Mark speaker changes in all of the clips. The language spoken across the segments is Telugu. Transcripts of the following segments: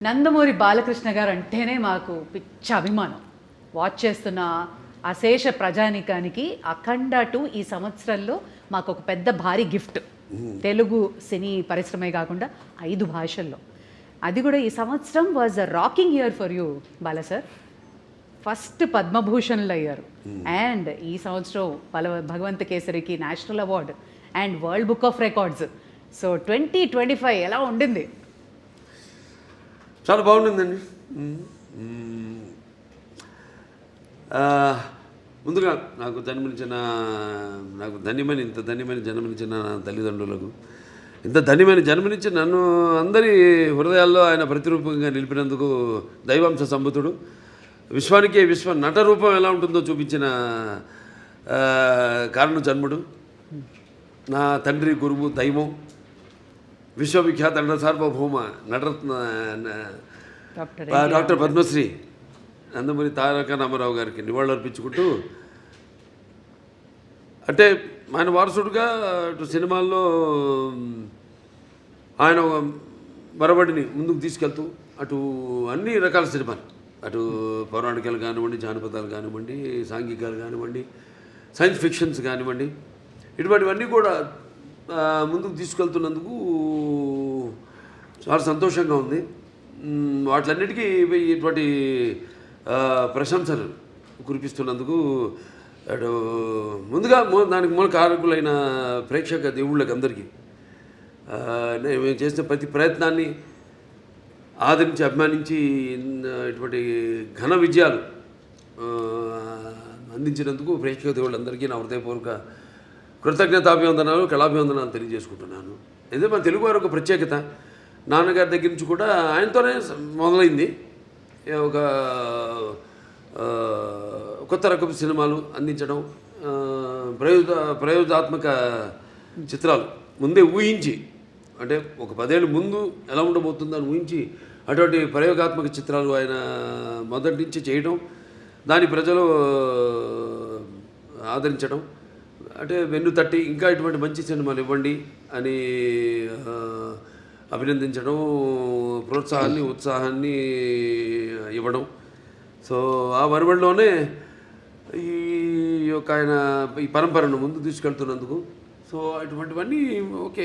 Speaker 1: నందమూరి బాలకృష్ణ గారు అంటేనే మాకు పిచ్చ అభిమానం. వాచ్ చేస్తున్న అశేష ప్రజానికానికి అఖండ 2 ఈ సంవత్సరంలో మాకు ఒక పెద్ద భారీ గిఫ్ట్. తెలుగు సినీ పరిశ్రమే కాకుండా 5 భాషల్లో. అది కూడా ఈ సంవత్సరం was a rocking year for you Bala sir. First పద్మభూషణ్లు అయ్యారు. అండ్ ఈ సంవత్సరం భగవంత కేసరికి national award and world book of records. So 2025 ఎలా ఉండింది?
Speaker 2: చాలా బాగుంటుందండి. ముందుగా నాకు ఇంత ధన్యమైన జన్మనిచ్చిన నా తల్లిదండ్రులకు, ఇంత ధన్యమైన జన్మనిచ్చి నన్ను అందరి హృదయాల్లో ఆయన ప్రతిరూపంగా నిలిపినందుకు దైవాంశ సంభూతుడు, విశ్వానికే విశ్వ నట రూపం ఎలా ఉంటుందో చూపించిన కారణ జన్ముడు, నా తండ్రి గురువు దైవం, విశ్వవిఖ్యాత నట సార్వభౌమ నటరత్న డాక్టర్ పద్మశ్రీ నందమూరి తారక రామారావు గారికి నివాళులు అర్పించుకుంటూ, అంటే ఆయన వారసుడుగా అటు సినిమాల్లో ఆయన మరబడిని ముందుకు తీసుకెళ్తూ అటు అన్ని రకాల సినిమాలు, అటు పౌరాణికాలు కానివ్వండి, జానపదాలు కానివ్వండి, సాంఘికాలు కానివ్వండి, సైన్స్ ఫిక్షన్స్ కానివ్వండి, ఇటువంటివన్నీ కూడా ముందుకు తీసుకెళ్తున్నందుకు చాలా సంతోషంగా ఉంది. వాటిలన్నిటికీ ఇటువంటి ప్రశంసలు కురిపిస్తున్నందుకు అటు ముందుగా దానికి మూల కారకులైన ప్రేక్షక దేవుళ్ళకి అందరికీ మేము చేసిన ప్రతి ప్రయత్నాన్ని ఆదరించి అభిమానించి ఇటువంటి ఘన విజయాలు అందించినందుకు ప్రేక్షక దేవుళ్ళందరికీ నా హృదయపూర్వక కృతజ్ఞతాభివందనాలు, కళాభివందనాలు తెలియజేసుకుంటున్నాను. ఇదే మన తెలుగు వారి ఒక ప్రత్యేకత. నాన్నగారి దగ్గర నుంచి కూడా ఆయనతోనే మొదలైంది. ఒక కొత్త రకపు సినిమాలు అందించడం, ప్రయోగాత్మక చిత్రాలు ముందే ఊహించి, అంటే ఒక 10 ఏళ్ళు ముందు ఎలా ఉండబోతుందని ఊహించి అటువంటి ప్రయోగాత్మక చిత్రాలు ఆయన మొదటి నుంచి చేయడం, దాని ప్రజలు ఆదరించడం, అంటే వెన్ను తట్టి ఇంకా ఇటువంటి మంచి సినిమాలు ఇవ్వండి అని అభినందించడం, ప్రోత్సాహాన్ని ఉత్సాహాన్ని ఇవ్వడం. సో ఆ వరవడిలోనే ఈ యొక్క ఆయన ఈ పరంపరను ముందు తీసుకెళ్తున్నందుకు సో అటువంటివన్నీ ఓకే,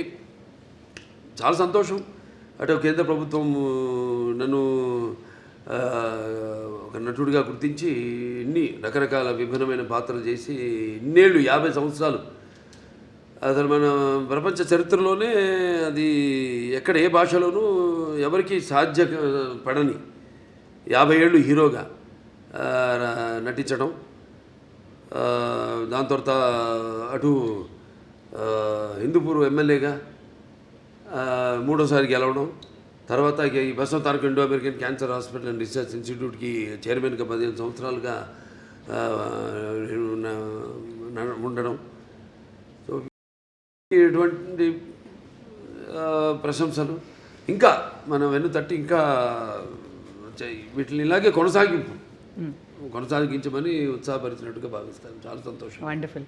Speaker 2: చాలా సంతోషం. అటు కేంద్ర ప్రభుత్వం నన్ను ఒక నటుడిగా గుర్తించి ఇన్ని రకరకాల విభిన్నమైన పాత్రలు చేసి ఇన్నేళ్ళు 50 సంవత్సరాలు అసలు మన ప్రపంచ చరిత్రలోనే అది ఎక్కడ ఏ భాషలోనూ ఎవరికి సాధ్యపడని 50 ఏళ్ళు హీరోగా నటించడం, దాని తర్వాత అటు హిందూపూర్ ఎమ్మెల్యేగా 3వ సారి గెలవడం, తర్వాత ఈ Basavataraka Indo American cancer hospital and research ఇన్స్టిట్యూట్కి చైర్మన్గా 15 సంవత్సరాలుగా ఉండడం. సో ఇటువంటి ప్రశంసలు ఇంకా మనం వెన్ను తట్టి ఇంకా వీటిని ఇలాగే కొనసాగించమని ఉత్సాహపరిచినట్టుగా భావిస్తాను. చాలా సంతోషం.
Speaker 1: వండర్ఫుల్.